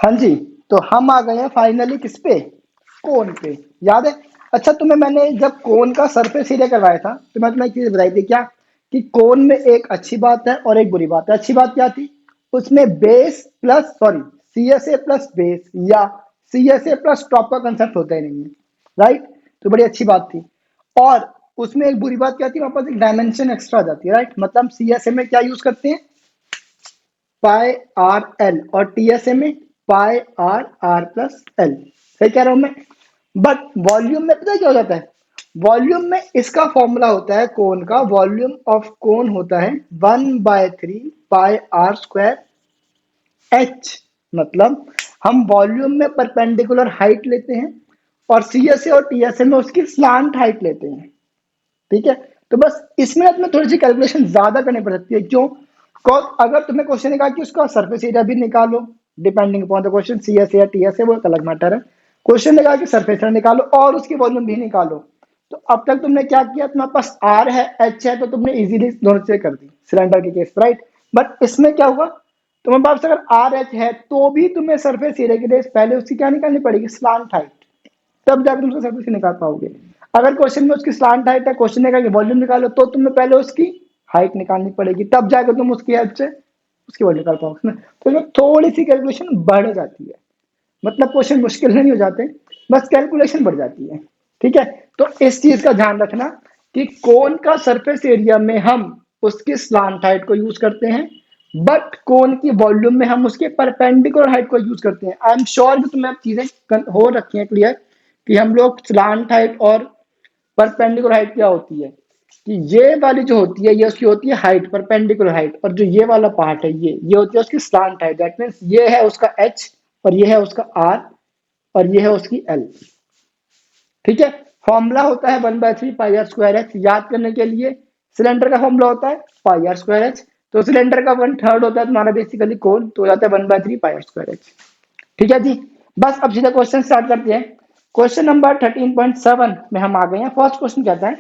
हाँ जी, तो हम आ गए हैं फाइनली किस पे, कोन पे, याद है। अच्छा तुम्हें मैंने जब कोन का सरफेस एरिया करवाया था तो मैं तुम्हें एक चीज बताई थी क्या, कि कोन में एक अच्छी बात है और एक बुरी बात है। अच्छी बात क्या थी, उसमें base plus sorry C S A plus base या C S A plus top का कंसेप्ट होता ही नहीं है, राइट। तो बड़ी अच्छी बात थी। और उसमें एक बुरी बात क्या थी, वहां पर एक डायमेंशन एक्स्ट्रा आ जाती है, राइट। मतलब सी एस ए में क्या यूज करते हैं, पाई आर एल, और टीएसए में पाई आर आर प्लस एल, सही कह रहा हूं मैं। बट वॉल्यूम में पता है क्या हो जाता है, वॉल्यूम में इसका फॉर्मूला होता है कोन का, वॉल्यूम ऑफ कोन होता है 1/3 पाई आर स्क्वायर एच। मतलब हम वॉल्यूम में परपेंडिकुलर हाइट लेते हैं और सीएसए और टीएसए में उसकी स्लांट हाइट लेते हैं, ठीक है। तो बस इसमें अपने थोड़ी सी कैलकुलेशन ज्यादा करनी पड़ सकती है, क्यों, अगर तुम्हें क्वेश्चन ने कहा कि उसका सरफेस एरिया भी निकालो, depending upon the question, C S या टी एस है वो एक अलग मैटर है। क्वेश्चन ने कहा कि सरफेस एरिया निकालो और उसकी वॉल्यूम भी निकालो, तो अब तक तुमने क्या किया, तुम्हारे पास आर है एच है, तो तुमने इजीली दोनों चीजें कर दी सिलेंडर के केस, राइट। बट इसमें क्या हुआ, तुम्हारे पास अगर आर एच है तो भी तुम्हें सरफेस एरिया के लिए पहले उसकी क्या निकालनी पड़ेगी, स्लांट हाइट, तब जाकर तुम उसका सर्फेस निकाल पाओगे। अगर क्वेश्चन में उसकी स्लांट हाइट है, क्वेश्चन ने कहा कि वॉल्यूम निकालो, तो तुम्हें पहले उसकी हाइट निकालनी पड़ेगी, तब जाकर तुम उसकी हेल्प से उसकी वॉल्यूम निकाल पाओगे। तो इसमें थोड़ी सी कैलकुलेशन बढ़ जाती है, मतलब क्वेश्चन मुश्किल नहीं हो जाते, बस कैलकुलेशन बढ़ जाती है, ठीक है। तो इस चीज का ध्यान रखना कि कोन का सरफेस एरिया में हम उसकी स्लांट हाइट को यूज करते हैं, बट कोन की वॉल्यूम में हम उसके परपेंडिकुलर हाइट को यूज करते हैं। आई एम श्योर कि तुम्हें अब चीजें हो रखी हैं क्लियर, कि हम लोग स्लांट हाइट और परपेंडिकुलर हाइट क्या होती है, कि ये वाली जो होती है ये उसकी होती है हाइट, परपेंडिकुलर हाइट, और जो ये वाला पार्ट है ये होती है उसकी स्लांट हाइट। दैट मीन्स ये है उसका एच और ये है उसका आर और ये है उसकी एल, ठीक है। फॉर्मूला होता है 1/3 पाई आर स्क्वायर एच, याद करने के लिए सिलेंडर का फॉर्मूला होता है पाई आर स्क्वायर एच, तो सिलेंडर का 1/3 होता है तुम्हारा बेसिकली कोन, तो हो जाता है 1/3 पाई आर स्क्वायर एच, ठीक है जी। बस अब सीधा क्वेश्चन स्टार्ट करते हैं। क्वेश्चन नंबर 13.7 में हम आ गए हैं। फर्स्ट क्वेश्चन कहता है,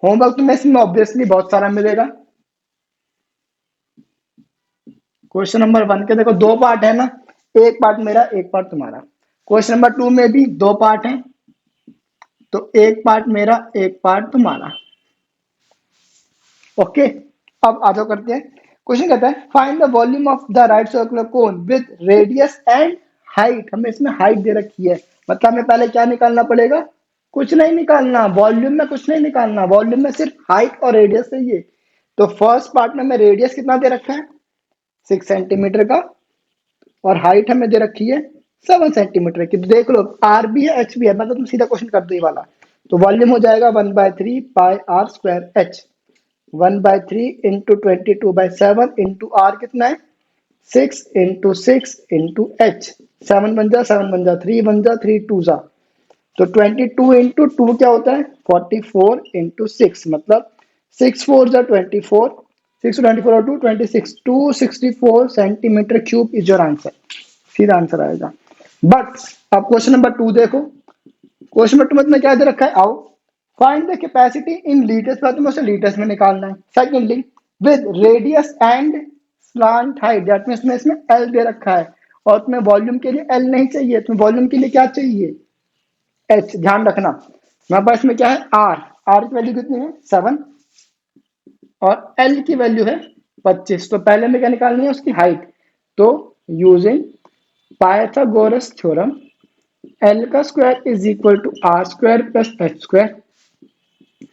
होमवर्क तुम्हें इसमें ऑब्वियसली बहुत सारा मिलेगा। क्वेश्चन नंबर 1 के देखो दो पार्ट है ना, एक पार्ट मेरा एक पार्ट तुम्हारा। क्वेश्चन नंबर 2 में भी दो पार्ट है, तो एक पार्ट मेरा एक पार्ट तुम्हारा, ओके। अब आ जाओ करते हैं। क्वेश्चन कहता है find the volume of the right circular cone with radius and height. हमें इसमें हाइट दे रखी है, मतलब हमें पहले क्या निकालना पड़ेगा, कुछ नहीं निकालना, वॉल्यूम में कुछ नहीं निकालना, वॉल्यूम में सिर्फ हाइट और रेडियस चाहिए। तो फर्स्ट पार्ट में हमें रेडियस कितना दे रखा है, 6 सेंटीमीटर का, और हाइट हमें दे रखी है 7 सेंटीमीटर की। तो देख लो आर भी है एच भी है, मतलब तुम सीधा क्वेश्चन कर दो ये वाला। तो वॉल्यूम हो जाएगा 1/3 pi are square h, 1/3 into 22/7 into r कितना है 6 इंटू 6 इंटू एच, 7 बन जा 7 बन जा 3 बन जा 3 2 जा, तो 22 इंटू 2 क्या होता है 44 इंटू 6, मतलब 6 4 जा 24, 6 24 और 2 26, 264 centimetre cube is your answer, सीधा आंसर आएगा। बट अब क्वेश्चन नंबर 2 देखो, क्वेश्चन नंबर 2 में क्या दे रखा है, आओ find the capacity in litres, पर तुम्हें उसे लीटर्स में निकालना है। Secondly with radius and slant height, that means में इसमें एल दे रखा है, और तुम्हें वॉल्यूम के लिए एल नहीं चाहिए, तुम्हें वॉल्यूम के लिए क्या चाहिए, एच। ध्यान रखना हमारे पास में क्या है आर, आर की वैल्यू कितनी है 7 और एल की वैल्यू है 25। तो पहले में क्या निकालनी है उसकी हाइट, तो यूजिंग पाइथागोरस थ्योरम एल का square is equal to R square plus H square,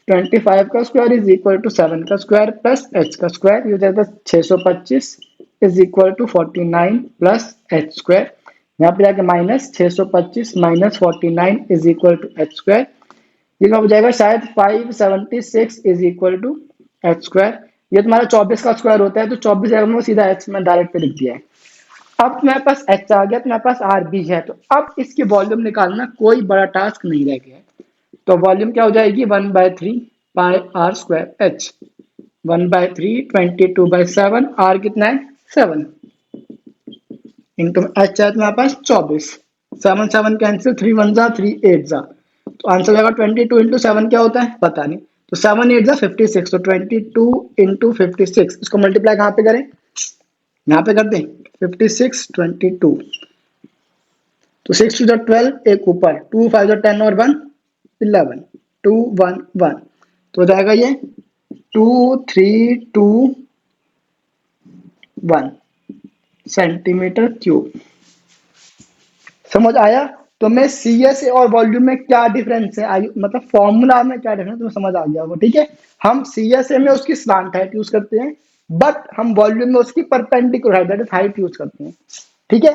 25 का स्क्वायर इज इक्वल टू 7 का स्क्वायर प्लस एच का स्क्वायर, ये हो जाता है 625 is equal to 49 plus H square. यहाँ पे जाके minus 625 minus 49 is equal to H square, ये क्या हो जाएगा शायद 576 is equal to H square. ये तुम्हारा 24 का स्क्वायर होता है, तो 24 जगह में सीधा एच में डायरेक्ट पे लिख दिया है। अब तुम्हारे पास एच आ गया, तुम्हारे पास आर भी है, तो अब इसकी वॉल्यूम निकालना कोई बड़ा टास्क नहीं रह गया है। तो वॉल्यूम क्या हो जाएगी 1/3 pi are square h, 1/3 22/7, are कितना है 7 इंटू एच है तुम्हारे पास 24, 7 7 कैंसिल, 3 1 जा 3 8 जा, तो आंसर जाएगा 22 इंटू 7 क्या होता है पता नहीं, तो 7 8 जा 56, तो 22 इंटू 56 इसको मल्टीप्लाई कहाँ पे करें यहाँ पे कर दें 56 22, तो 6 टू 12, एक ऊपर 2 5 10 और 1 11, 2 1 1, तो हो जाएगा ये 2 3 2 1 सेंटीमीटर क्यूब। समझ आया? तो मैं सीएसए और वॉल्यूम में क्या डिफरेंस है, मतलब फॉर्मूला में क्या डिफरेंस है, तुम्हें समझ आ गया होगा। ठीक है, हम सीएसए में उसकी स्लांट हाइट यूज करते हैं, बट हम वॉल्यूम में उसकी perpendicular height, that is height use करते हैं। ठीक है,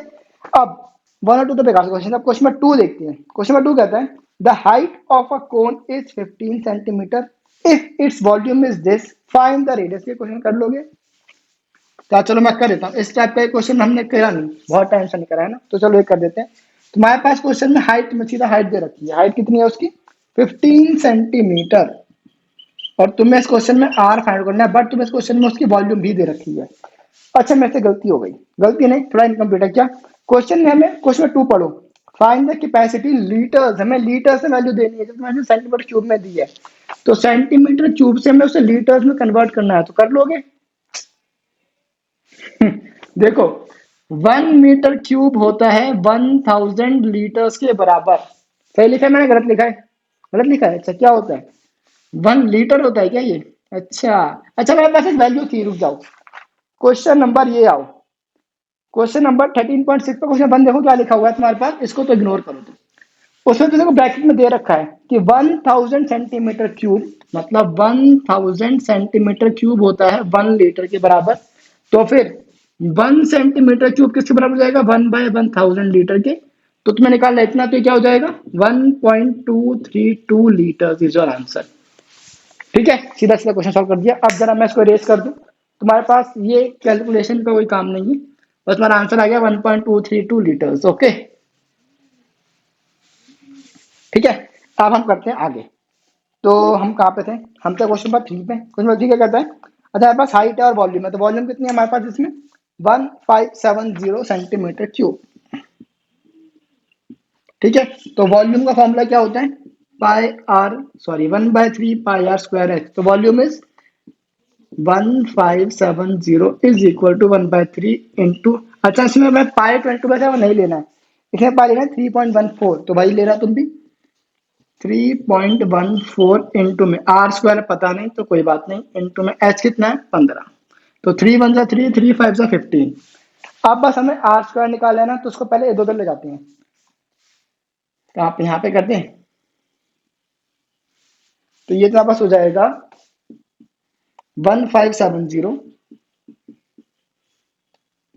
अब 1 और 2 तो बेकार क्वेश्चन। अब क्वेश्चन नंबर 2 देखते हैं। क्वेश्चन नंबर 2 कहता है the height of a cone is 15 centimetre if its volume is this, find the radius. ये क्वेश्चन कर लोगे क्या? चलो मैं कर देता हूँ। इस टाइप का क्वेश्चन हमने करा नहीं, बहुत टाइम से नहीं करा है ना, तो चलो ये कर देते हैं। तुम्हारे पास क्वेश्चन में हाइट में सीधा हाइट दे रखी है। हाइट कितनी है उसकी? 15 सेंटीमीटर। और तुम्हें इस क्वेश्चन में आर फाइंड करना है, बट तुम्हें इस क्वेश्चन में उसकी वॉल्यूम भी दे रखी है। अच्छा, मेरे से गलती हो गई, गलती नहीं, थोड़ा इनकम्प्लीट है। क्या क्वेश्चन में हमें क्वेश्चन 2 पढ़ो, फाइंड द कैपेसिटी लीटर्स, हमें लीटर से वैल्यू देनी है, जब मैंने सेंटीमीटर क्यूब में दी है, तो सेंटीमीटर क्यूब से हमें उसे लीटर्स में कन्वर्ट करना है, तो कर लोगे? देखो, 1 मीटर क्यूब होता है 1000 लीटर्स के बराबर। सही लिखा है मैंने, गलत लिखा है? गलत लिखा है। अच्छा, क्या होता है? 1 लीटर होता है क्या ये? अच्छा अच्छा, मेरे पास एक वैल्यू थी, रुक जाओ। क्वेश्चन नंबर ये आओ, क्वेश्चन नंबर 13.6 पर क्वेश्चन बंद, देखो क्या लिखा हुआ है तुम्हारे पास, इसको तो इग्नोर करो तुम। उसमें तो देखो ब्रैकेट में दे रखा है कि 1000 सेंटीमीटर क्यूब, मतलब 1000 सेंटीमीटर क्यूब होता है 1 लीटर के बराबर। तो फिर 1 सेंटीमीटर क्यूब किसके बराबर हो जाएगा? 1/1000 लीटर के। तो तुम्हें निकालना इतना, तो क्या हो जाएगा? 1.232 लीटर इज योर आंसर। ठीक है, सीधा सीधा क्वेश्चन सॉल्व कर दिया। अब जरा मैं इसको रेस कर दूं, तुम्हारे पास ये कैलकुलेशन का कोई काम नहीं है, बस तुम्हारा आंसर आ गया 1.232 लीटर्स। ओके, ठीक है। अब हम करते हैं आगे। तो हम कहाँ पे थे? हम थे क्वेश्चन नंबर 3 पे। क्वेश्चन नंबर 3 क्या कहता है? अच्छा, हमारे पास हाइट है और वॉल्यूम है, तो वॉल्यूम कितनी है हमारे पास इसमें? 1570 सेंटीमीटर क्यूब। ठीक है, तो वॉल्यूम का फॉर्मूला क्या होता है? Pi r, sorry 1/3 pi are square H. तो volume is 1570 is equal to 1/3 into, अच्छा इसमें मैं पाई 22/7 नहीं लेना है, इसमें पाई लेना है 3.14। तो भाई ले रहा तुम भी 3.14 इंटू में आर स्क्वायर पता नहीं तो कोई बात नहीं, इंटू में एच कितना है? 15। तो 3 1 3, 3 5 15। अब बस हमें आर स्क्वायर निकालना है ना, तो उसको पहले इधर उधर ले जाते हैं। तो आप यहाँ पे करते हैं, तो ये तो बस हो जाएगा 1570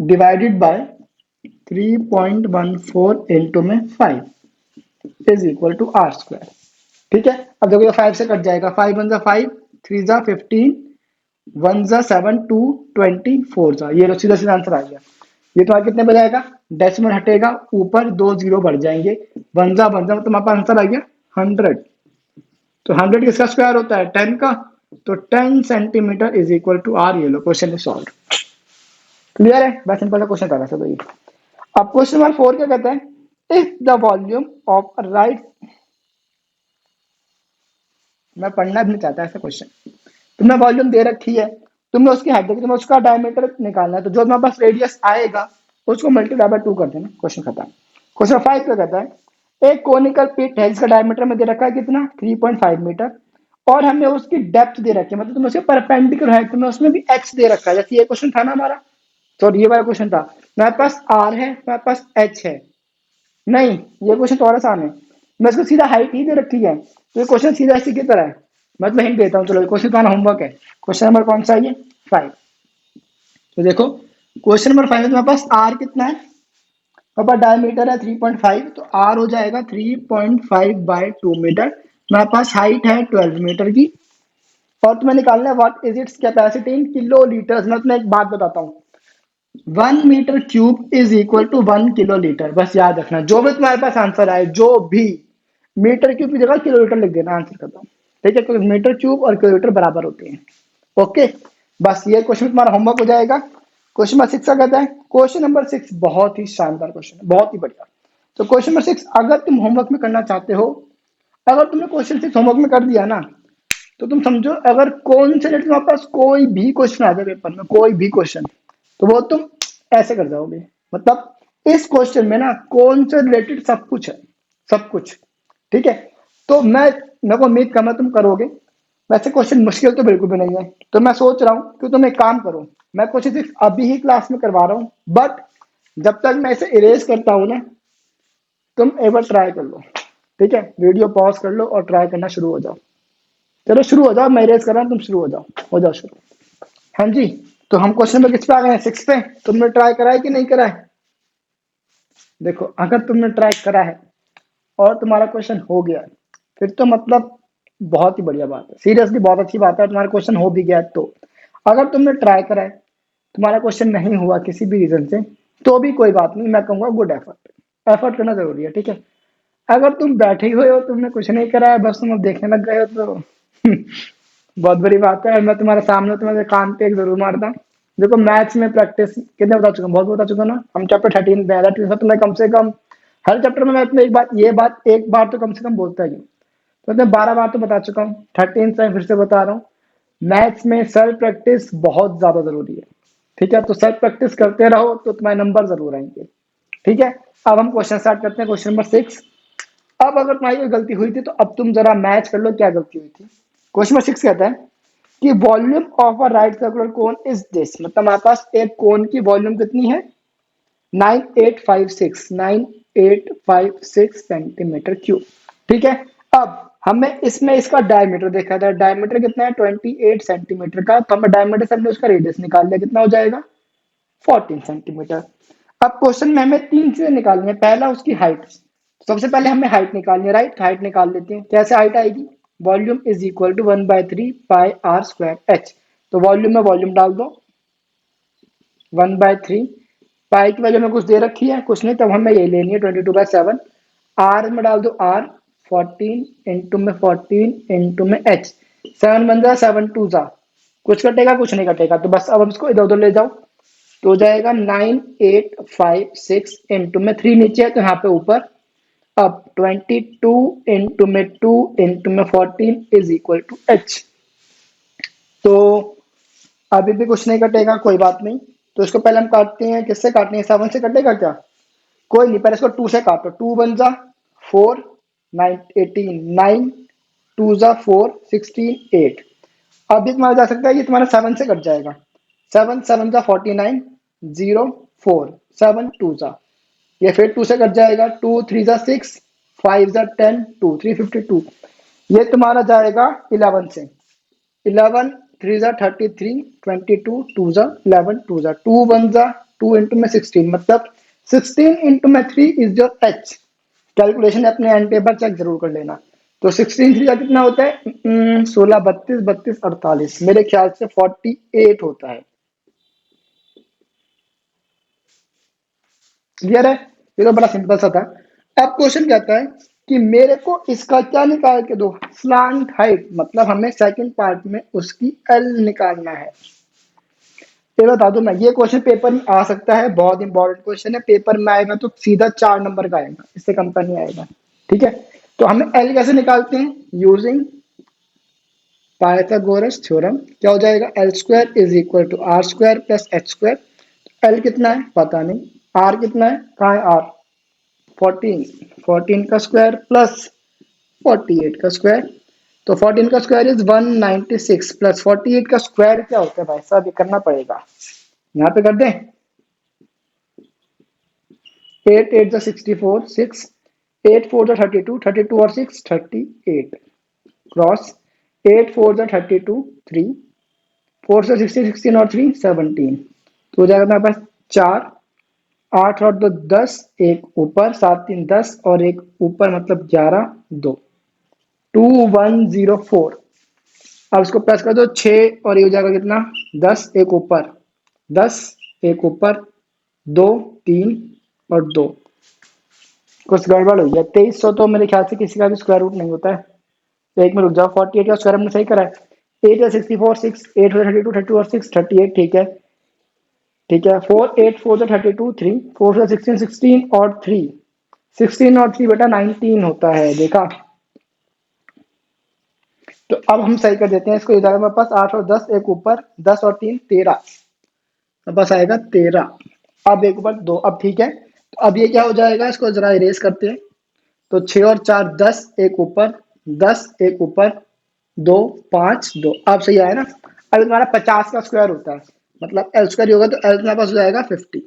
डिवाइडेड बाय 3.14 इंटू में 5 is equal to R square. ठीक है, अब देखो ये 5 से कट जाएगा, 5 1 5, 3 15, 1 7, 2 20, 4 ये लो, सीधा सीधा आंसर आ गया। ये तुम्हारा कितने बन जाएगा? डेसिमल हटेगा, ऊपर 2 जीरो बढ़ जाएंगे, 1 1 तो तुम्हारे पास आंसर आ गया 100। तो 100 किसका स्क्वायर होता है? 10 का। तो 10 centimetre is equal to R. ये लो, क्वेश्चन इज सॉल्व। क्लियर है? बस सिंपल सा क्वेश्चन था वैसे तो ये। अब क्वेश्चन नंबर 4 क्या कहता है? If the volume of right, मैं पढ़ना भी नहीं चाहता ऐसा क्वेश्चन। तुमने वॉल्यूम दे रखी है, तुम्हें उसकी हाइट देखी, तुम्हें उसका डायमीटर निकालना है, तो जो तुम्हारे पास रेडियस आएगा उसको मल्टीप्लाई बाय 2 कर देना, क्वेश्चन खत्म। क्वेश्चन 5 क्या कहता है? एक कोनिकल पिट है जिसका डायमीटर में दे रखा है कितना? 3.5 मीटर, और हमें उसकी डेप्थ दे रखी है, मतलब तुम्हें उसके परपेंडिकुलर है, तुम्हें उसमें भी एक्स दे रखा है, जैसे ये क्वेश्चन था ना हमारा। तो ये वाला क्वेश्चन था, मेरे पास आर है, मेरे पास एच है। नहीं, ये क्वेश्चन थोड़ा आसान है, मैं इसको सीधा हाइट ही दे रखी है, तो ये क्वेश्चन सीधा इसी की तरह है। मतलब हिंट देता हूँ, चलो क्वेश्चन तुम्हारा होमवर्क है। क्वेश्चन नंबर कौन सा है ये? 5। तो देखो क्वेश्चन नंबर 5 में तुम्हारे पास आर कितना है? पापा डायमीटर है 3.5, तो आर हो जाएगा 3.5/2 मीटर। मेरे पास हाइट है 12 मीटर की, और तुम्हें निकालना है what is its capacity in kilolitre. मैं तुम्हें एक बात बताता हूँ, 1 metre cube is equal to 1 kilolitre. बस याद रखना, जो भी तुम्हारे पास आंसर आए, जो भी, मीटर क्यूब की जगह किलोलीटर लिख देना, आंसर करता हूँ। ठीक है, क्योंकि मीटर क्यूब और किलोलीटर बराबर होते हैं। ओके, बस ये क्वेश्चन तुम्हारा होमवर्क हो जाएगा। क्वेश्चन नंबर 6 का कहता है, क्वेश्चन नंबर 6 बहुत ही शानदार क्वेश्चन है, बहुत ही बढ़िया। तो क्वेश्चन नंबर 6 अगर तुम होमवर्क में करना चाहते हो, अगर तुमने क्वेश्चन 6 होमवर्क में कर दिया ना, तो तुम समझो अगर कौन से तुम्हारे पास कोई भी क्वेश्चन आ जाए पेपर में, कोई भी क्वेश्चन, तो वो तुम ऐसे कर जाओगे। मतलब इस क्वेश्चन में ना कौन से रिलेटेड सब कुछ है, सब कुछ। ठीक है, तो मेरे को उम्मीद करना तुम करोगे। वैसे क्वेश्चन मुश्किल तो बिल्कुल भी नहीं है, तो मैं सोच रहा हूँ कि तुम एक काम करो, मैं क्वेश्चन सिर्फ अभी ही क्लास में करवा रहा हूँ, बट जब तक मैं इसे इरेज करता हूँ ना, तुम एक बार ट्राई कर लो। ठीक है, वीडियो पॉज कर लो और ट्राई करना शुरू हो जाओ। चलो शुरू हो जाओ, मैं इरेज कर रहा हूँ, तुम शुरू हो जाओ शुरू। हाँ जी, तो हम क्वेश्चन नंबर किस पे आ गए हैं? 6 पे। तुमने ट्राई करा है कि नहीं करा है? देखो, अगर तुमने ट्राई करा है और तुम्हारा क्वेश्चन हो गया है, फिर तो मतलब बहुत ही बढ़िया बात है, सीरियसली बहुत अच्छी बात है। तुम्हारा क्वेश्चन हो भी गया है तो, अगर तुमने ट्राई करा है, तुम्हारा क्वेश्चन नहीं हुआ किसी भी रीजन से, तो भी कोई बात नहीं, मैं कहूँगा गुड एफर्ट। एफर्ट करना जरूरी है, ठीक है। अगर तुम बैठे हुए हो, तुमने कुछ नहीं करा है, बस तुम अब देखने लग गए हो, तो बहुत बड़ी बात है। मैं तुम्हारे सामने तुम्हारे कान पे एक जरूर मारता। देखो, मैथ्स में प्रैक्टिस कितने बता चुका हूँ, बहुत बता चुका ना। हम चैप्टर 13 पे आया, तो मैं कम से कम हर चैप्टर में मैं अपने एक बार तो कम से कम बोलता ही हूँ। तो मैं 12 बार तो बता चुका हूँ, 13 से फिर से बता रहा हूँ। मैथ्स में सेल्फ प्रैक्टिस बहुत ज्यादा जरूरी है। ठीक है, तो सेल्फ प्रैक्टिस करते रहो तो तुम्हारे नंबर जरूर आएंगे। ठीक है, अब हम क्वेश्चन स्टार्ट करते हैं, क्वेश्चन नंबर 6। अब अगर तुम्हारी कोई गलती हुई थी तो अब तुम जरा मैच कर लो क्या गलती हुई थी। क्वेश्चन नंबर 6 कहता है कि volume of a right circular cone is this. मतलब हमारे पास एक कोन की वॉल्यूम कितनी है? 9856 सेंटीमीटर क्यूब। ठीक है, अब हमें इसमें इसका डायमीटर देखा था। डायमीटर कितना है? 28 सेंटीमीटर का। तो हमें डायमीटर से हमने उसका रेडियस निकाल लिया, कितना हो जाएगा? 14 सेंटीमीटर। अब क्वेश्चन में हमें तीन चीजें निकालनी है। पहला उसकी हाइट, सबसे पहले हमें हाइट निकालनी है, राइट। हाइट निकाल लेते हैं। कैसे हाइट आएगी? Volume is equal to 1/3 pi are square H. तो वॉल्यूम में वॉल्यूम डाल दो, 1/3 पाई की वजह में कुछ दे रखी है, कुछ नहीं, तब हमें ये लेनी है 22/7। आर में डाल दो आर, 14 इंटू में 14 इंटू में एच। 7 बन जाए, 7 टू जा, कुछ कटेगा कुछ नहीं कटेगा, तो बस अब हम इसको इधर उधर ले जाओ, तो हो जाएगा 9856 इंटू में 3 नीचे है तो यहाँ पे ऊपर। अब 22 इंटू में 2 इंटू में 14 इज इक्वल टू एच। तो अभी भी कुछ नहीं कटेगा, कोई बात नहीं। तो इसको पहले हम काटते हैं, किससे काटने हैं? 7 से कटेगा क्या? कोई नहीं, पहले इसको 2 से काटो। 2 बन जा 4, 9 18, 9 2 जा 4, 16 8। अब ये तुम्हारा जा सकता है, ये तुम्हारा 7 से कट जाएगा। 7 7 जा 49, 0 4, 7 2 जा, ये फिर 2 से कट जाएगा। 2 3 जा 6, 5 जा 10, 2 352। ये तुम्हारा जाएगा 11 से। 11 3 जा 33, 22 2 जा 11 2 जा 2 1 जा 2 इंटू में 16, मतलब 16 इंटू में 3 इज योर एच। कैलकुलेशन अपने एंड पेपर चेक जरूर कर लेना। तो 16 3 का कितना होता है? 16 32 32 48, मेरे ख्याल से 48 होता है। क्लियर है? ये तो बड़ा सिंपल सा था। अब क्वेश्चन कहता है कि मेरे को इसका क्या निकाल के दो? स्लांट हाइट, मतलब हमें सेकंड पार्ट में उसकी एल निकालना है। ये बता दो, मैं ये क्वेश्चन पेपर में आ सकता है, बहुत इंपॉर्टेंट क्वेश्चन है। पेपर में आएगा तो सीधा 4 नंबर का आएगा, इससे कम का नहीं आएगा। ठीक है, तो हमें एल कैसे निकालते हैं? Using Pythagoras theorem. क्या हो जाएगा? L square is equal to R square plus H square. L कितना है पता नहीं, आर कितना है, कहाँ है आर? 14, 14 का स्क्वायर प्लस 48 का स्क्वायर। तो 14 का स्क्वायर इज 196 प्लस 48 का स्क्वायर क्या होता है भाई साहब? ये करना पड़ेगा, यहाँ पे कर दें। 8 8 जा 64, 6 8 4 जा 32, 32 और 6 38 क्रॉस 8 4 जा 32, 3 4 से 16, 16 और 3 17। तो हो जाएगा हमारे पास 4, 8 और 2 10, एक ऊपर 7 3 10 और एक ऊपर, मतलब 11 2 2104। अब इसको प्लस कर दो, 6 और ये हो जाएगा कितना? 10, एक ऊपर 10, एक ऊपर 2 3 और 2। कुछ गड़बड़ हुई है। 2300 तो मेरे ख्याल से किसी का भी स्क्वायर रूट नहीं होता है। तो एक में रुक जाओ, 48 का स्क्वायर हमने सही करा है। 8 या 64 6 8 हो 32 32 और 6 38, ठीक है। ठीक है, 4 8 4 से 32 3 4 से 16 16 और 3 16 और 3 बेटा 19 होता है, देखा। तो अब हम सही कर देते हैं इसको। इधर हमारे पास 8 और 10, एक ऊपर 10 और 3 13, हमारे पास आएगा 13। अब एक ऊपर दो, अब ठीक है। तो अब ये क्या हो जाएगा, इसको जरा इरेज करते हैं। तो 6 और 4 10, एक ऊपर 10, एक ऊपर 2 5 2, अब सही आया ना। अब तुम्हारा 50 का स्क्वायर होता है, मतलब एल स्क्वायर होगा, तो एल तुम्हारे पास हो जाएगा 50।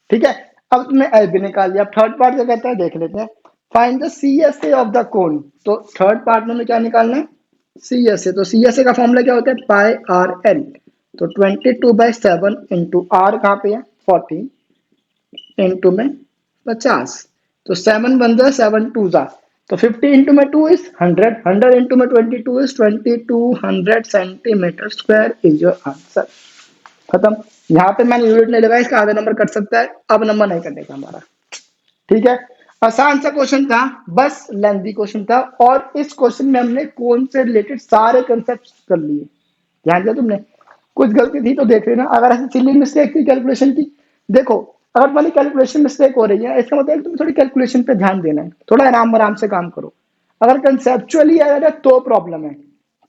ठीक है। अब तुमने एल भी निकाल लिया। अब थर्ड पार्ट क्या कहता है देख लेते हैं। Find the C S A of the cone. तो थर्ड पार्ट में हमें क्या निकालना है, सी एस ए। तो सी एस ए का फॉर्मूला क्या होता है, पाई आर एल। तो 22/7 इंटू आर कहाँ पे है 14, इंटू में 50। तो 7 1 जा 7 2 जा, तो 50 इंटू में 2 इज 100, 100 इंटू में 22 is 2200 centimetre square is your answer. खत्म। यहाँ पे मैंने यूनिट नहीं लगाया, इसका आधा नंबर कट सकता है, अब नंबर नहीं कटेगा हमारा। ठीक है। आसान सा क्वेश्चन था, बस लेंथी क्वेश्चन था, और इस क्वेश्चन में हमने कौन से रिलेटेड सारे कंसेप्ट कर लिए। ध्यान दिया तुमने, कुछ गलती थी तो देख लेना। अगर ऐसी सिली मिस्टेक थी कैलकुलेशन की, देखो अगर तुम्हारी कैलकुलेशन मिस्टेक हो रही है, इसका मतलब है कि तुम्हें थोड़ी कैलकुलेशन पे ध्यान देना है, थोड़ा आराम आराम से काम करो। अगर कंसेप्चुअली आएगा तो प्रॉब्लम है,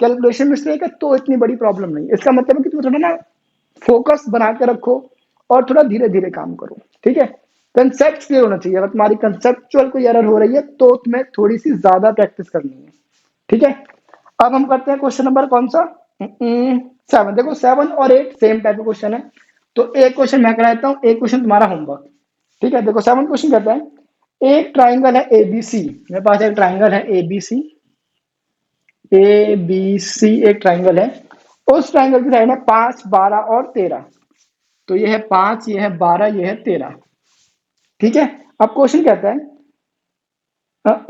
कैलकुलेशन मिस्टेक है तो इतनी बड़ी प्रॉब्लम नहीं। इसका मतलब है कि तुम्हें थोड़ा ना फोकस बना के रखो और थोड़ा धीरे धीरे काम करो। ठीक है। कंसेप्ट क्लियर होना चाहिए। अगर तुम्हारी कंसेप्चुअल कोई एरर हो रही है तो तुम्हें थोड़ी सी ज्यादा प्रैक्टिस करनी है। ठीक है। अब हम करते हैं क्वेश्चन नंबर कौन सा, 7। देखो 7 और 8 सेम टाइप का क्वेश्चन है, तो एक क्वेश्चन मैं कराता हूँ, एक क्वेश्चन तुम्हारा होमवर्क। ठीक है। देखो 7 क्वेश्चन कहता है, एक ट्राइंगल है एबीसी। मेरे पास एक ट्राइंगल है एबीसी, ए बी सी एक ट्राइंगल है। उस ट्राइंगल की साइड है 5 12 और 13। तो ये है 5, ये है 12, ये है 13। ठीक है। अब क्वेश्चन कहता है,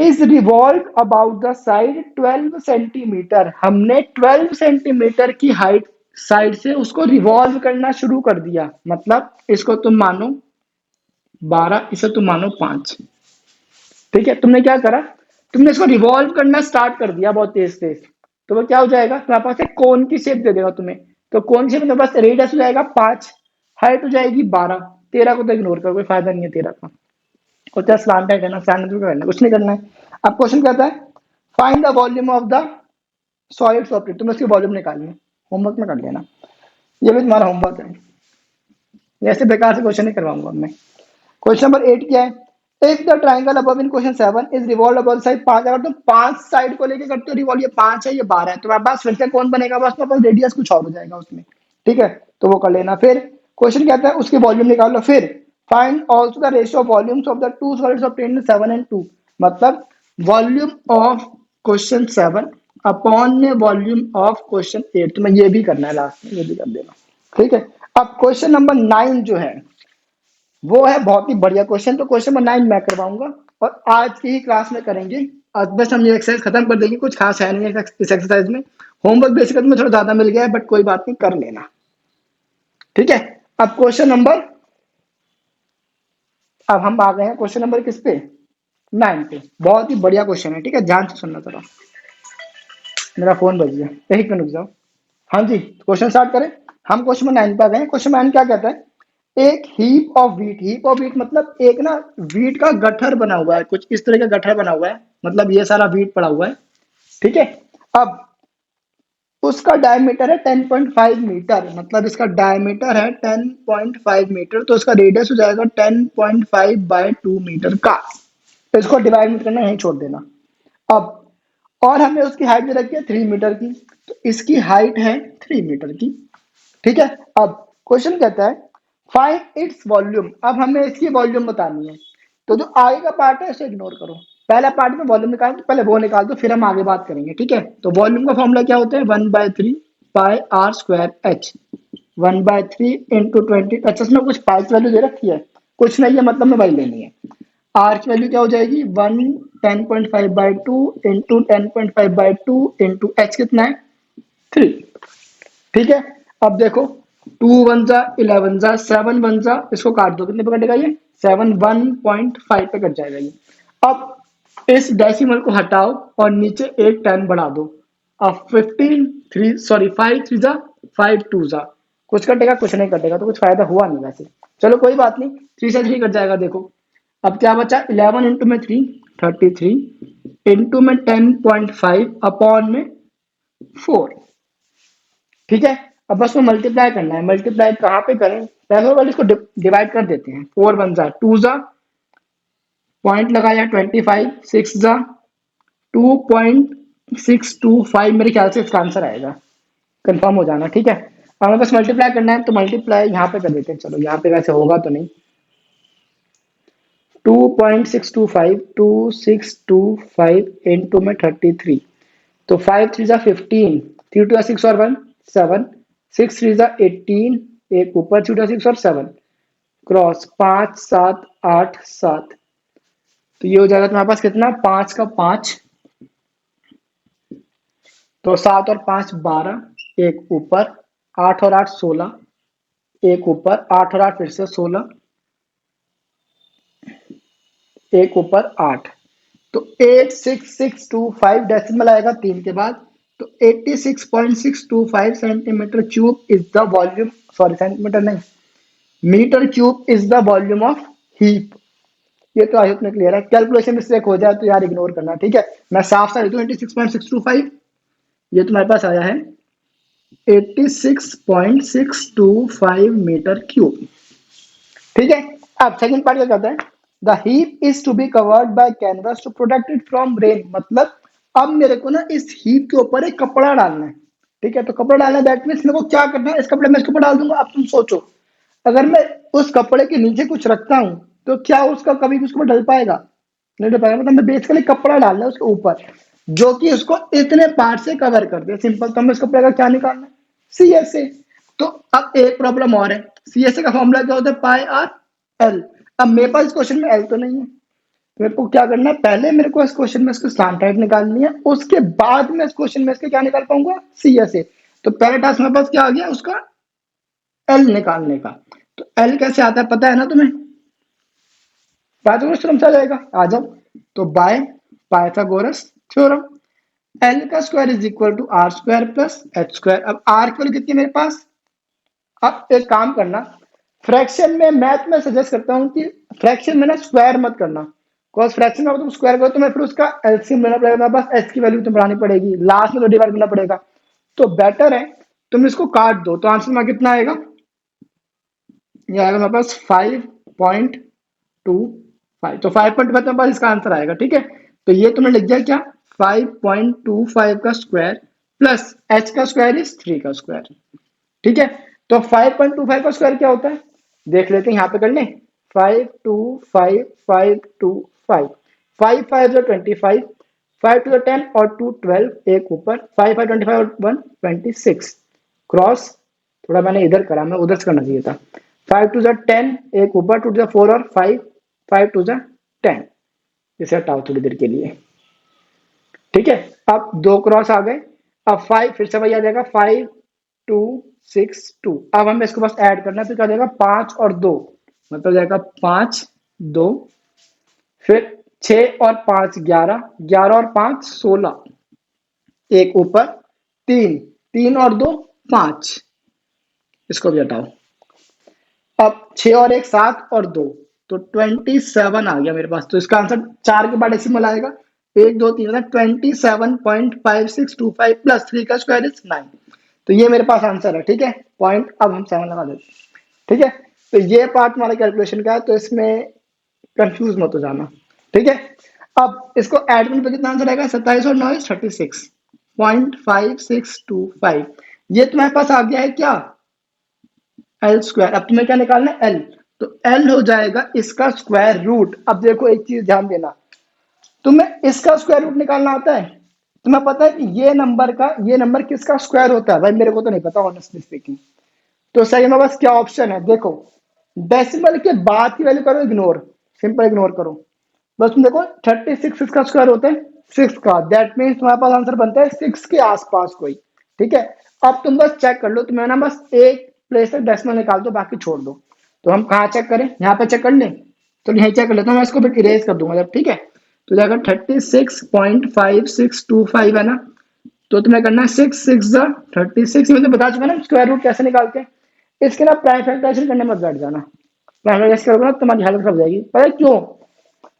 is revolve about the side 12 centimetre. हमने 12 सेंटीमीटर की हाइट साइड से उसको रिवॉल्व करना शुरू कर दिया, मतलब इसको तुम मानो 12, इसे तुम मानो 5। ठीक है। तुमने क्या करा, तुमने इसको रिवॉल्व करना स्टार्ट कर दिया बहुत तेज तेज। तो वो क्या हो जाएगा, तुम्हारे पास एक कोन की शेप दे देगा तुम्हें। तो कोन शेप में तुम्हारे पास रेडियस हो जाएगा 5, हाइट हो जाएगी 12, 13 को तो इग्नोर करो, कोई फायदा नहीं है 13 का। और क्या स्लांट है करना, स्लैंट करना, कुछ नहीं करना है। अब क्वेश्चन कहता है, find the volume of the solid software. तुम्हें उसकी वॉल्यूम निकालनी है, होमवर्क में कर लेना, ये भी तुम्हारा होमवर्क है। ऐसे बेकार से क्वेश्चन नहीं करवाऊंगा मैं। क्वेश्चन नंबर 8 क्या है, if the triangle above in question 7 is revolve about side 5। अगर तुम 5 साइड को लेके करते हो रिवॉल्व, ये 5 है ये 12 है, तुम्हारे पास फिर से कौन बनेगा, बस तुम्हारे पास रेडियस कुछ और हो जाएगा उसमें। ठीक है। तो वो कर लेना। फिर क्वेश्चन कहता है उसकी वॉल्यूम निकालो। फिर find also the ratio of volumes of the two solids obtained in 7 and 2। मतलब वॉल्यूम ऑफ क्वेश्चन 7 अपॉन में वॉल्यूम ऑफ क्वेश्चन 8। तुम्हें ये भी करना है लास्ट में, ये भी कर देना। ठीक है। अब क्वेश्चन नंबर 9 जो है वो है बहुत ही बढ़िया क्वेश्चन। तो क्वेश्चन नंबर 9 मैं करवाऊंगा और आज की ही क्लास में करेंगे। आज बस हम ये एक्सरसाइज खत्म कर देंगे, कुछ खास है नहीं है इस एक्सरसाइज में। होमवर्क बेसिकली में थोड़ा ज्यादा मिल गया है, बट कोई बात नहीं, कर लेना। ठीक है। अब क्वेश्चन नंबर, अब हम आ गए हैं क्वेश्चन नंबर किस पे, 9 पे। बहुत ही बढ़िया क्वेश्चन है। ठीक है, ध्यान से सुनना जरा। मेरा फोन बज गया, एक मिनट रुक जाओ। हाँ जी, क्वेश्चन स्टार्ट करें। हम क्वेश्चन नंबर 9 पे आ गए हैं। क्वेश्चन 9 क्या कहता है, एक heap of wheat. Heap of wheat मतलब एक ना व्हीट का गठर बना हुआ है, कुछ इस तरह का गठर बना हुआ है, मतलब ये सारा व्हीट पड़ा हुआ है। ठीक है। अब उसका डायमीटर है 10.5 मीटर, मतलब इसका डायमीटर है 10.5 मीटर, तो इसका रेडियस हो जाएगा 10.5/2 मीटर का। इसको डिवाइड करना, यहीं छोड़ देना। अब और हमने उसकी हाइट दे रखी है 3 मीटर की, तो इसकी हाइट है 3 मीटर की। ठीक है। अब क्वेश्चन कहता है फाइंड इट्स वॉल्यूम। अब हमें इसकी वॉल्यूम बतानी है। तो जो आगे का पार्ट है उसे इग्नोर करो, पहला पार्ट में वॉल्यूम निकाल दो, पहले वो निकाल दो, फिर हम आगे बात करेंगे। ठीक है। तो वॉल्यूम का फॉर्मूला क्या होता है, 1/3 पाई r स्क्वायर h। 1/3 इंटू 20। अच्छा, इसमें कुछ पाई की वैल्यू दे रखी है, कुछ नहीं है, मतलब में वही लेनी है। आर की वैल्यू क्या हो जाएगी, 10.5/2 इंटू 10.5/2 इंटू एच कितना है 3। ठीक है। अब देखो 2 1 जा 11 जा 7 1 जा, इसको काट दो, कितने पे कटेगा ये 7 1.5 पे कट जाएगा ये। अब इस डेसिमल को हटाओ और नीचे एक 10 बढ़ा दो। अब 15 3 सॉरी 5 3 जा 5 2 जा, कुछ कटेगा कुछ नहीं कटेगा, तो कुछ फायदा हुआ नहीं वैसे। चलो कोई बात नहीं, 3 से 3 कट जाएगा। देखो अब क्या बचा, 11 इंटू में 3 33 इंटू में 10.5 अपॉन में 4। ठीक है। अब बस में मल्टीप्लाई करना है। मल्टीप्लाई कहाँ पे करें, पहले वाले इसको डिवाइड कर देते हैं। 4 वन जा 2 जा, पॉइंट लगाया 25, 6 जा 2.625, मेरे ख्याल से इसका आंसर आएगा। कंफर्म हो जाना, ठीक है। हमें बस मल्टीप्लाई करना है, तो मल्टीप्लाई यहाँ पे कर देते हैं। चलो यहाँ पे वैसे होगा तो नहीं। 2.625, 2625 इंटू में 33, तो 5 3 जा 15, 3 2 6 और 1 7, 6 3 जा 18, एक ऊपर 2 6 और 7 क्रॉस 5 7 8 7, तो ये हो जाएगा तुम्हारे पास कितना, 5 का 5, तो 7 और 5 12, एक ऊपर 8 और 8 16, एक ऊपर 8 और 8 फिर से 16, एक ऊपर 8, तो 86625 डेसिमल आएगा 3 के बाद, तो 86.625 centimetre cube is the volume, sorry centimetre नहीं, metre cube is the volume of heap. ये तो आई होप में क्लियर है। कैलकुलेशन मिस्टेक हो जाए तो यार इग्नोर करना, ठीक है। मैं साफ साफ लिख दूं 86.625, ये तुम्हारे पास आया है 86.625 मीटर क्यूब, ठीक है। अब सेकंड पार्ट क्या कहता है, the heap is to be covered by canvas to protect it from rain, मतलब अब मेरे को ना इस हीप के ऊपर एक कपड़ा डालना है, ठीक है। तो कपड़ा डालना है, दैट मीन्स मेरे को क्या करना है, इस कपड़े में इसके ऊपर डाल दूंगा। अब तुम सोचो, अगर मैं उस कपड़े के नीचे कुछ रखता हूं, तो क्या उसका कभी भी उसके ऊपर ढल पाएगा, नहीं ढल पाएगा। मतलब मैं बेसिकली कपड़ा डालना है उसके ऊपर, जो कि उसको इतने पार्ट से कवर कर दे, सिंपल। तो हमें इस कपड़े का क्या निकालना है, सी एस ए। तो अब एक प्रॉब्लम और है, सी एस ए का फॉर्मूला क्या होता है, पाई आर एल। अब मेरे पास इस क्वेश्चन में एल तो नहीं है, मेरे को क्या करना है, पहले मेरे को इस क्वेश्चन में इसकी स्लैंट हाइट निकालनी है, उसके बाद में इस क्वेश्चन में इसके क्या निकाल पाऊंगा, सी एस ए। तो पहले टास्क मेरे पास क्या आ गया, उसका एल निकालने का। तो एल कैसे आता है पता है ना तुम्हें, पाइथागोरस थ्योरम से आ जाएगा, आ जाओ। तो बाय पाइथागोरस थ्योरम, एल का square is equal to R square plus H square. अब आर की वैल्यू कितनी है मेरे पास, अब एक काम करना, फ्रैक्शन में मैथ में सजेस्ट करता हूं कि फ्रैक्शन में ना स्क्वायर मत करना, बिकॉज फ्रैक्शन में अगर तुम स्क्वायर करो तो मैं फिर उसका एलसीएम लेना पड़ेगा, मेरे पास एच की वैल्यू तुम बढ़ानी पड़ेगी, लास्ट में तो डिवाइड करना पड़ेगा। तो बेटर है तुम इसको काट दो, तो आंसर में कितना आएगा, ये आएगा मेरे पास 5.25, तो 5.25 मेरे पास इसका आंसर आएगा, ठीक है। तो ये तुमने लिख दिया क्या, 5.25 का स्क्वायर प्लस एच का स्क्वायर इज 3 का स्क्वायर, ठीक है। तो 5.25 का स्क्वायर क्या होता है, देख लेते हैं, यहाँ पे कर लें। 5 2 5 5 2 5, 5 5 जो 25, 5 टू 10 और 2 12, एक ऊपर 5 5 25 और 1 26 क्रॉस, थोड़ा मैंने इधर करा, मैं उधर से करना चाहिए था। 5 टू 10, एक ऊपर 2 टू 4 और 5, 5 टू 10, इसे हटाओ थोड़ी देर के लिए, ठीक है। अब दो क्रॉस आ गए, अब 5 फिर से वही आ जाएगा, 5 2 6 2, अब हमें इसको बस ऐड करना है, तो क्या जाएगा 5 और 2, मतलब जाएगा 5 2, फिर 6 और 5 11, 11 और 5 16, एक ऊपर 3, 3 और 2 5, इसको भी हटाओ। अब 6 और 1 7 और 2, तो 27 आ गया मेरे पास। तो इसका आंसर 4 के बाद डेसिमल आएगा, 1 2 3 27.5625 प्लस 3 का स्क्वायर इज 9, तो ये मेरे पास आंसर है, ठीक है। पॉइंट अब हम 7 लगा देते हैं, ठीक है। तो ये पार्ट हमारा कैलकुलेशन का है, तो इसमें कंफ्यूज मत हो जाना, ठीक है। अब इसको ऐड करने पे कितना आंसर आएगा, 27 और 9 36.5625, ये तुम्हारे पास आ गया है क्या, एल स्क्वायर। अब तुम्हें क्या निकालना है, एल। तो एल हो जाएगा इसका स्क्वायर रूट। अब देखो एक चीज ध्यान देना, तुम्हें इसका स्क्वायर रूट निकालना आता है, तुम्हें पता है कि ये नंबर किसका स्क्वायर होता है, भाई मेरे को तो नहीं पता ऑनेस्टली स्पीकिंग। तो सही में बस क्या ऑप्शन है, देखो डेसिमल के बाद की वैल्यू करो इग्नोर, सिंपल इग्नोर करो। बस तुम देखो 36 इसका स्क्वायर होता है 6 का, दैट मीन्स तुम्हारे पास आंसर बनता है 6 के आसपास कोई, ठीक है। अब तुम बस चेक कर लो, तुम्हें ना बस एक प्लेस तक डेसिमल निकाल दो, बाकी छोड़ दो। तो हम कहाँ चेक करें, यहाँ पे चेक कर लें, तो यहीं चेक कर लेता हूँ, मैं इसको फिर इरेज कर दूंगा जब, ठीक है। तो जाएगा 36.5625 है ना, तो तुम्हें करना है 6 6 36, मैं तो बता चुका ना स्क्वायर रूट कैसे निकालते हैं। इसके ना प्राइम फैक्टराइजेशन करने मत बैठ जाना, प्राइम फैक्टराइजेशन करोगे ना तुम्हारी हालत खराब हो जाएगी, पता है क्यों,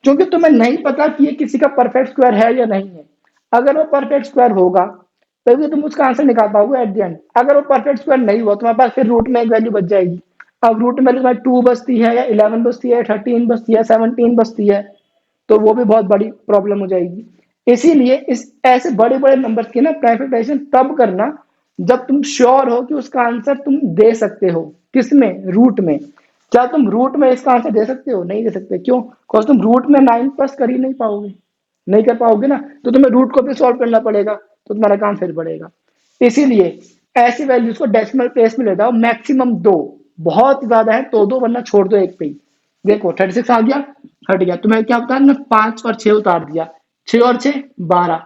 क्योंकि तुम्हें नहीं पता कि ये किसी का परफेक्ट स्क्वायर है या नहीं है। अगर वो परफेक्ट स्क्वायर होगा तभी तुम उसका आंसर निकाल पाओगे एट द एंड, अगर वो परफेक्ट स्क्वायर नहीं हुआ तुम्हारे पास फिर रूट में एक वैल्यू बच जाएगी, अब रूट में तुम्हारी 2 बचती है या 11 बचती है, 13 बचती है, 17 बचती है, तो वो भी बहुत बड़ी प्रॉब्लम हो जाएगी। इसीलिए इस ऐसे बड़े बड़े नंबर्स की ना प्राइम फैक्टराइजेशन तब करना जब तुम श्योर हो कि उसका आंसर तुम दे सकते हो। किसमें? रूट में। क्या तुम रूट में इसका आंसर दे सकते हो? नहीं दे सकते। क्यों? बिकॉज तुम रूट में 9 प्लस कर ही नहीं पाओगे, नहीं कर पाओगे ना, तो तुम्हें रूट को भी सॉल्व करना पड़ेगा, तो तुम्हारा काम फिर बढ़ेगा। इसीलिए ऐसी वैल्यूज को डेसिमल प्लेस में ले जाओ, मैक्सिमम दो, बहुत ज्यादा है तो दो, वरना छोड़ दो एक पे ही। देखो 36 आ गया, हट गया, तुम्हें क्या उतार ना, 5 और 6 उतार दिया, 6 और 6 12।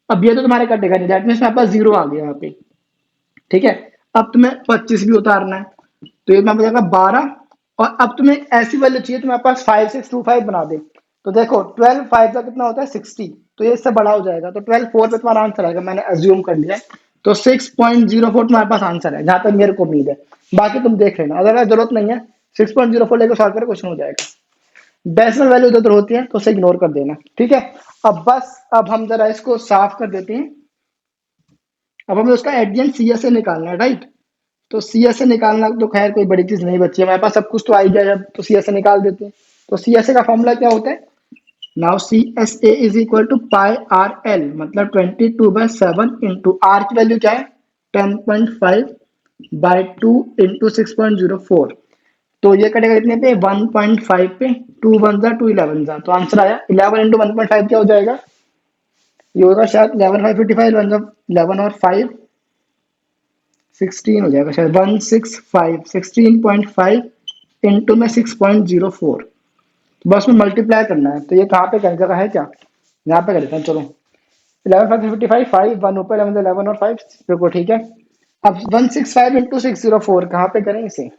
अब ये तो तुम्हारे कटेगा नहीं, दैट मीन्स मेरे पास जीरो आ गया यहाँ पे। ठीक है, अब तुम्हें 25 भी उतारना है, तो ये तुम्हारे पास जाएगा 12। और अब तुम्हें एक ऐसी वैल्यू चाहिए तुम्हारे पास 5625 बना दे। तो देखो 12 5 का कितना होता है 60, तो ये इससे बड़ा हो जाएगा, तो 12 4 पे तुम्हारा आंसर आएगा, मैंने अज्यूम कर लिया है। तो 6.04 तुम्हारे पास आंसर है, जहां तक मेरे को उम्मीद है। बाकी तुम देख लेना, अगर जरूरत नहीं है 6.04 लेकर सॉल्व करो, क्वेश्चन हो जाएगा। डेसिमल वैल्यू उधर होती है तो उसे इग्नोर कर देना, ठीक है। अब बस, अब हम जरा इसको साफ कर देते हैं। अब हमें उसका एडियन सी एस ए निकालना है, राइट। तो सी एस ए निकालना तो खैर कोई बड़ी चीज नहीं बची है, हमारे पास सब कुछ तो आ ही गया है, तो सी एस ए निकाल देते हैं। तो सी एस ए का फॉर्मूला क्या होता है? Now C S A is equal to pi R L, मतलब 22/7 इंटू आर की वैल्यू क्या है 10.5/2 इंटू 6.04। तो ये कटेगा कितने पे 1.5 पे, 2 1 जा 2 11 जा, तो आंसर आया 11 इंटू 1.5 क्या हो जाएगा, ये होगा शायद 11 5 55, 11 और 5 16 हो जाएगा शायद, 165 16.5 इंटू में 6.04। बस में मल्टीप्लाई करना है, तो ये कहाँ पे करने जगह है क्या, यहाँ पे कर देते हैं चलो। 11 5 55 5 1 ऊपर 11 11 और 5 देखो, ठीक है। अब 165 इंटू 604 कहाँ पे करें इसे,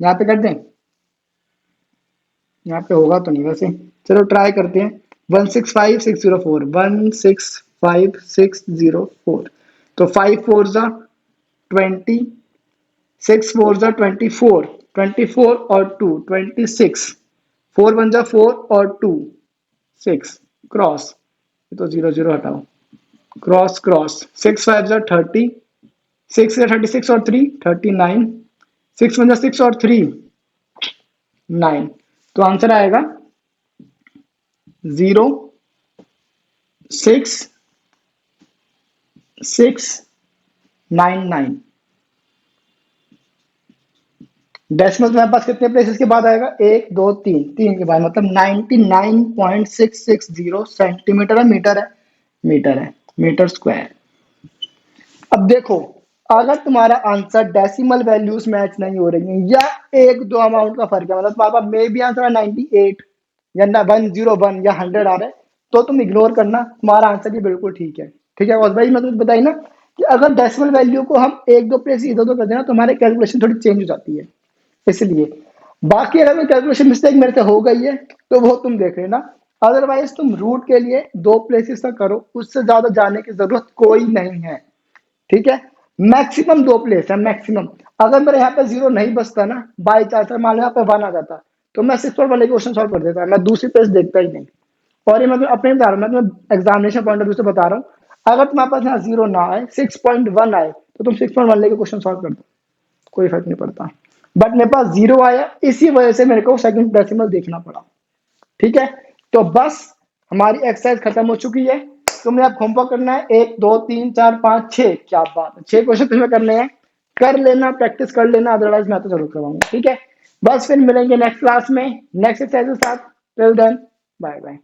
यहाँ पे कर दें, यहाँ पे होगा तो नहीं वैसे, चलो ट्राई करते हैं। 165604 165604, तो 5 4 जा 20, 6 4 जा 24, 24 और 2 26, 4 1 जा 4 और 2 6, क्रॉस, ये तो 0 0 हटाओ, क्रॉस क्रॉस, 6 5 जा 30, 6 या 36 और 3 39, 6 1 जा 6 और 3 9, तो आंसर आएगा 0 6 6 9 9। डेसिमल तुम्हारे पास कितने प्लेसेस के बाद आएगा, एक दो तीन, तीन के बाद, मतलब 99.660 सेंटीमीटर है, मीटर है, मीटर स्क्वायर। अब देखो, अगर तुम्हारा आंसर डेसिमल वैल्यूज मैच नहीं हो रही है, या एक दो अमाउंट का फर्क है, मतलब तुम्हारे पास मे बी आंसर 98 या 101 या 100 आ रहा है, तो तुम इग्नोर करना, तुम्हारा आंसर भी बिल्कुल ठीक है। ठीक है, और भाई मैं तुम्हें बताई ना कि अगर डेसिमल वैल्यू को हम एक दो प्लेस इधर उधर कर देना तो हमारे कैलकुलेशन थोड़ी चेंज हो जाती है, इसलिए। बाकी अगर कैलकुलेशन मिस्टेक मेरे से हो गई है तो वो तुम देख लेना, अदरवाइज तुम रूट के लिए दो प्लेसेस तक करो, उससे ज्यादा जाने की जरूरत कोई नहीं है। ठीक है, मैक्सिमम दो प्लेस है, मैक्सिमम। अगर मेरे यहाँ पे जीरो नहीं बचता ना, बाई चांस मान लो यहाँ पे वन आ जाता, तो मैं 6 वाले क्वेश्चन सॉल्व कर देता, मैं दूसरी प्लेस देखता ही नहीं। और ये मैं अपने बता रहा हूँ, मैं तुम्हें एग्जामिनेशन पॉइंट ऑफ व्यू से बता रहा हूँ। अगर तुम्हारे पास यहाँ जीरो ना आए, 6.1 आए, तो तुम 6.1 लेके क्वेश्चन सॉल्व कर दो, कोई फर्क नहीं पड़ता। बट मेरे पास जीरो आया, इसी वजह से मेरे को सेकंड डेसिमल देखना पड़ा। ठीक है, तो बस हमारी एक्सरसाइज खत्म हो चुकी है। तुम्हें अब होमवर्क करना है 1 2 3 4 5 6, क्या बात है, 6 क्वेश्चन तुम्हें करने हैं, कर लेना, प्रैक्टिस कर लेना, अदरवाइज मैं तो जरूर करवाऊंगा। ठीक है, बस फिर मिलेंगे नेक्स्ट क्लास में नेक्स्ट एक्सरसाइज के साथ। Till then, bye bye.